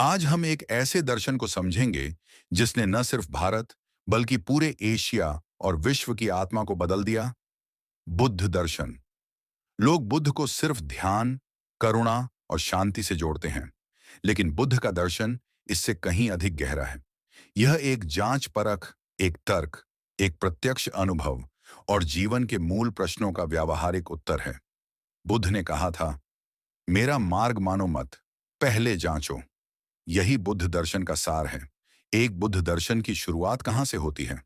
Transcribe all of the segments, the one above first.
आज हम एक ऐसे दर्शन को समझेंगे जिसने न सिर्फ भारत बल्कि पूरे एशिया और विश्व की आत्मा को बदल दिया। बुद्ध दर्शन। लोग बुद्ध को सिर्फ ध्यान, करुणा और शांति से जोड़ते हैं, लेकिन बुद्ध का दर्शन इससे कहीं अधिक गहरा है। यह एक जांच परख, एक तर्क, एक प्रत्यक्ष अनुभव और जीवन के मूल प्रश्नों का व्यावहारिक उत्तर है। बुद्ध ने कहा था, मेरा मार्ग मानो मत, पहले जांचो। यही बुद्ध दर्शन का सार है। एक बुद्ध दर्शन की शुरुआत कहां से होती है?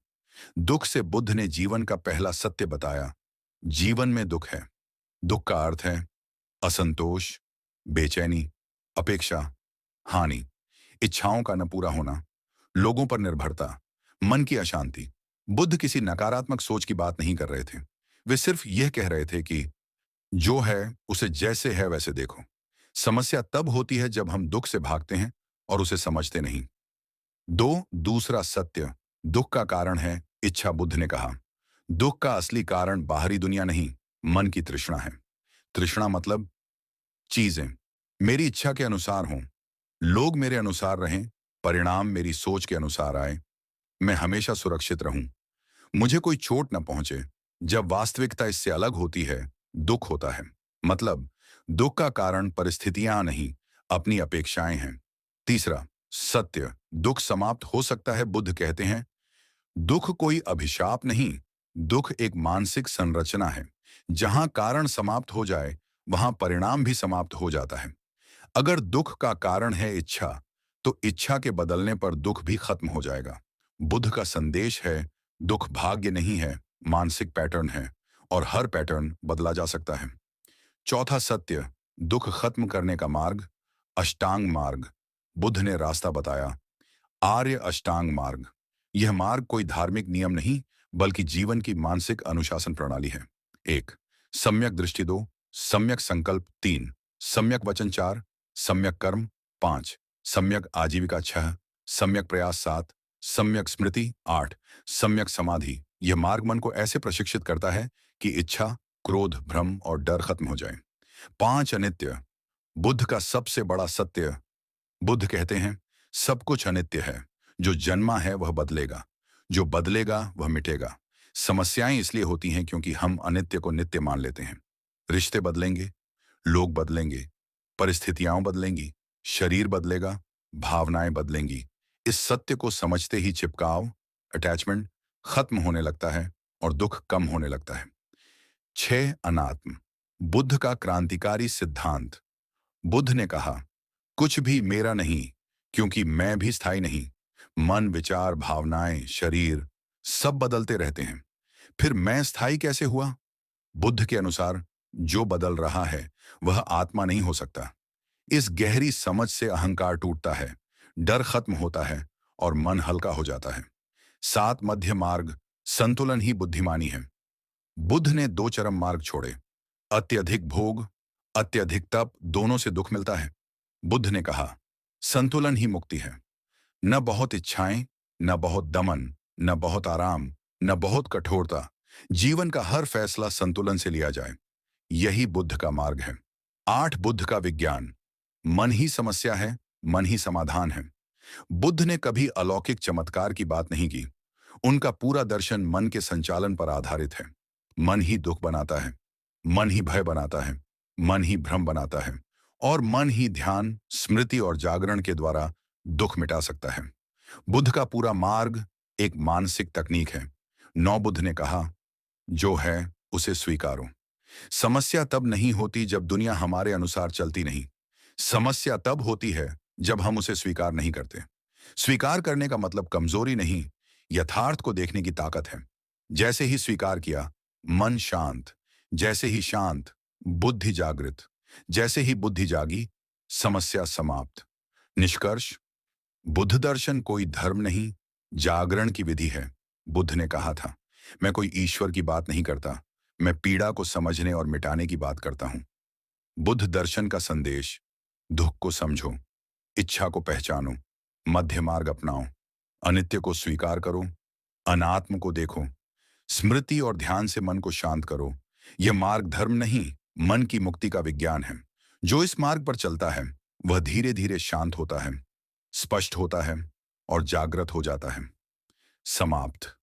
दुख से बुद्ध ने जीवन का पहला सत्य बताया। जीवन में दुख है। दुख का अर्थ है असंतोष, बेचैनी, अपेक्षा, हानि, इच्छाओं का न पूरा होना, लोगों पर निर्भरता, मन की अशांति। बुद्ध किसी नकारात्मक सोच की बात नहीं कर रहे थे। वे सिर्फ यह कह रहे थे कि जो है उसे जैसे है वैसे देखो। समस्या तब होती है जब हम दुख से भागते हैं और उसे समझते नहीं। दूसरा सत्य, दुख का कारण है इच्छा। बुद्ध ने कहा, दुख का असली कारण बाहरी दुनिया नहीं, मन की तृष्णा है। तृष्णा मतलब चीजें मेरी इच्छा के अनुसार हों, लोग मेरे अनुसार रहें, परिणाम मेरी सोच के अनुसार आए, मैं हमेशा सुरक्षित रहूं, मुझे कोई चोट न पहुंचे। जब वास्तविकता इससे अलग होती है, दुख होता है। मतलब दुख का कारण परिस्थितियां नहीं, अपनी अपेक्षाएं हैं। तीसरा सत्य, दुख समाप्त हो सकता है। बुद्ध कहते हैं, दुख कोई अभिशाप नहीं, दुख एक मानसिक संरचना है। जहां कारण समाप्त हो जाए, वहां परिणाम भी समाप्त हो जाता है। अगर दुख का कारण है इच्छा, तो इच्छा के बदलने पर दुख भी खत्म हो जाएगा। बुद्ध का संदेश है, दुख भाग्य नहीं है, मानसिक पैटर्न है, और हर पैटर्न बदला जा सकता है। चौथा सत्य, दुख खत्म करने का मार्ग, अष्टांग मार्ग। बुद्ध ने रास्ता बताया, आर्य अष्टांग मार्ग। यह मार्ग कोई धार्मिक नियम नहीं, बल्कि जीवन की मानसिक अनुशासन प्रणाली है। एक, सम्यक दृष्टि। दो, सम्यक संकल्प। तीन, सम्यक वचन। चार, सम्यक कर्म। पांच, सम्यक आजीविका। छह, सम्यक प्रयास। सात, सम्यक स्मृति। आठ, सम्यक समाधि। यह मार्ग मन को ऐसे प्रशिक्षित करता है कि इच्छा, क्रोध, भ्रम और डर खत्म हो जाए। पांच, अनित्य। बुद्ध का सबसे बड़ा सत्य। बुद्ध कहते हैं, सब कुछ अनित्य है। जो जन्मा है वह बदलेगा, जो बदलेगा वह मिटेगा। समस्याएं इसलिए होती हैं क्योंकि हम अनित्य को नित्य मान लेते हैं। रिश्ते बदलेंगे, लोग बदलेंगे, परिस्थितियां बदलेंगी, शरीर बदलेगा, भावनाएं बदलेंगी। इस सत्य को समझते ही चिपकाव, अटैचमेंट खत्म होने लगता है और दुख कम होने लगता है। छह, अनात्म। बुद्ध का क्रांतिकारी सिद्धांत। बुद्ध ने कहा, कुछ भी मेरा नहीं, क्योंकि मैं भी स्थायी नहीं। मन, विचार, भावनाएं, शरीर सब बदलते रहते हैं। फिर मैं स्थायी कैसे हुआ? बुद्ध के अनुसार जो बदल रहा है वह आत्मा नहीं हो सकता। इस गहरी समझ से अहंकार टूटता है, डर खत्म होता है और मन हल्का हो जाता है। सात, मध्य मार्ग। संतुलन ही बुद्धिमानी है। बुद्ध ने दो चरम मार्ग छोड़े, अत्यधिक भोग, अत्यधिक तप। दोनों से दुख मिलता है। बुद्ध ने कहा, संतुलन ही मुक्ति है। न बहुत इच्छाएं, न बहुत दमन, न बहुत आराम, न बहुत कठोरता। जीवन का हर फैसला संतुलन से लिया जाए। यही बुद्ध का मार्ग है। आठ, बुद्ध का विज्ञान। मन ही समस्या है, मन ही समाधान है। बुद्ध ने कभी अलौकिक चमत्कार की बात नहीं की। उनका पूरा दर्शन मन के संचालन पर आधारित है। मन ही दुख बनाता है, मन ही भय बनाता है, मन ही भ्रम बनाता है, और मन ही ध्यान, स्मृति और जागरण के द्वारा दुख मिटा सकता है। बुद्ध का पूरा मार्ग एक मानसिक तकनीक है। नौ, बुद्ध ने कहा, जो है उसे स्वीकारो। समस्या तब नहीं होती जब दुनिया हमारे अनुसार चलती नहीं। समस्या तब होती है जब हम उसे स्वीकार नहीं करते। स्वीकार करने का मतलब कमजोरी नहीं, यथार्थ को देखने की ताकत है। जैसे ही स्वीकार किया, मन शांत। जैसे ही शांत, बुद्धि जागृत। जैसे ही बुद्धि जागी, समस्या समाप्त। निष्कर्ष, बुद्ध दर्शन कोई धर्म नहीं, जागरण की विधि है। बुद्ध ने कहा था, मैं कोई ईश्वर की बात नहीं करता, मैं पीड़ा को समझने और मिटाने की बात करता हूं। बुद्ध दर्शन का संदेश, दुख को समझो, इच्छा को पहचानो, मध्य मार्ग अपनाओ, अनित्य को स्वीकार करो, अनात्म को देखो, स्मृति और ध्यान से मन को शांत करो। यह मार्ग धर्म नहीं, मन की मुक्ति का विज्ञान है। जो इस मार्ग पर चलता है वह धीरे धीरे शांत होता है, स्पष्ट होता है और जागृत हो जाता है। समाप्त।